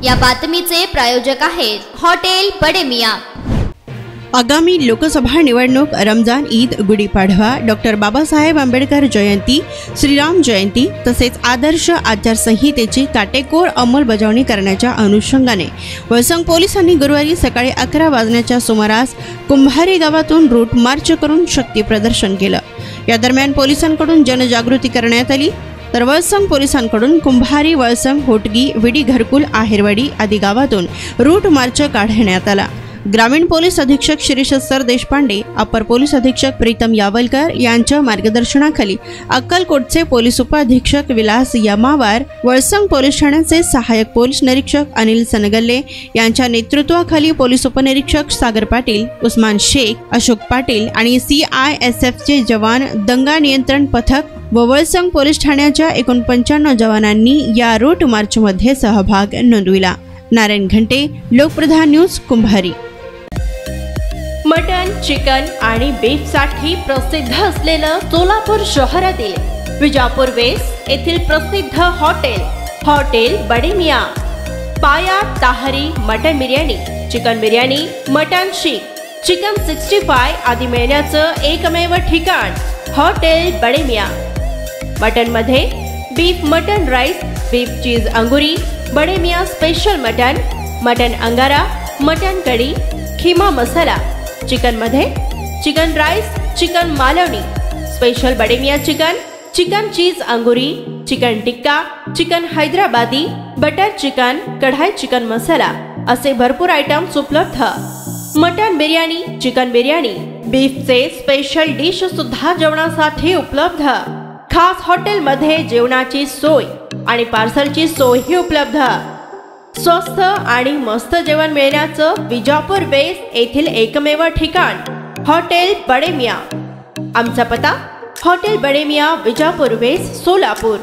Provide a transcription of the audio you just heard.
या बातमीचे प्रायोजक आहेत हॉटेल बडे मियां। आगामी लोकसभा निवडणूक, रमजान ईद, गुढीपाडवा, डॉक्टर बाबासाहेब आंबेडकर जयंती, श्रीराम जयंती तसेच आदर्श आचारसंहितेची काटेकोर अंमलबजावणी करण्याच्या अनुषंगाने वळसंग पोलिसांनी गुरुवारी सकाळी 11 वाजण्याच्या सुमारास कुंभारी गावातून रूट मार्च करून शक्ती प्रदर्शन केलं। या दरम्यान पोलिसांकडून जनजागृती करण्यात आली, तर वळसंग पोलिसांकडून कुंभारी, वळसंग, होटगी, विडी, घरकुल, आहेरवाडी आदी गावातून रूट मार्च काढण्यात आला। ग्रामीण पोलीस अधीक्षक शिरीष सर देशपांडे, अपर पोलीस अधीक्षक प्रीतम यावलकर यांच्या मार्गदर्शनाखाली अक्कलकोटचे पोलीस उपाधीक्षक विलास यमावार, वळसंग पोलीस ठाण्याचे सहाय्यक पोलीस निरीक्षक अनिल सनगल्ले यांच्या नेतृत्वाखाली पोलीस उपनिरीक्षक सागर पाटील, उस्मान शेख, अशोक पाटील आणि CISFचे जवान, दंगा नियंत्रण पथक व वळसंग पोलीस ठाण्याच्या 49 जवानांनी या रूट मार्चमध्ये सहभाग नोंदविला। नारायण घंटे, लोकप्रधान न्यूज, कुंभारी। मटन, चिकन आणि बीफ साठी प्रसिद्ध असलेलं सोलापूर शहरातील विजापूर वेस्ट येथील प्रसिद्ध हॉटेल बडे मियां। पाया, ताहरी, mutton biryani, chicken biryani, mutton seekh, chicken 65 आदी मिळण्याचं एकमेव ठिकाण हॉटेल बडे मियां। मटन मध्ये beef mutton rice, beef cheese अंगुरी, बडे मियां स्पेशल मटन अंगारा, मटन कढी, खीमा मसाला। चिकन मध्ये chicken rice, chicken Malvani, special Bade Miyan chicken cheese अंगुरी, chicken tikka, chicken Hyderabadi, butter chicken, kadai chicken masala असे भरपूर आयटम्स उपलब्ध। मटन बिर्याणी, चिकन बिर्याणी, बीफचे स्पेशल डिश सुद्धा जेवणासाठी उपलब्ध। खास हॉटेलमध्ये जेवणाची सोय आणि पार्सलची सोयही उपलब्ध। स्वस्त आणि मस्त जेवण मिळण्याचं विजापूर वेस्ट येथील एकमेव ठिकाण हॉटेल बडे मियां। आमचा पत्ता हॉटेल बडे मियां, विजापूर वेस्ट, सोलापूर।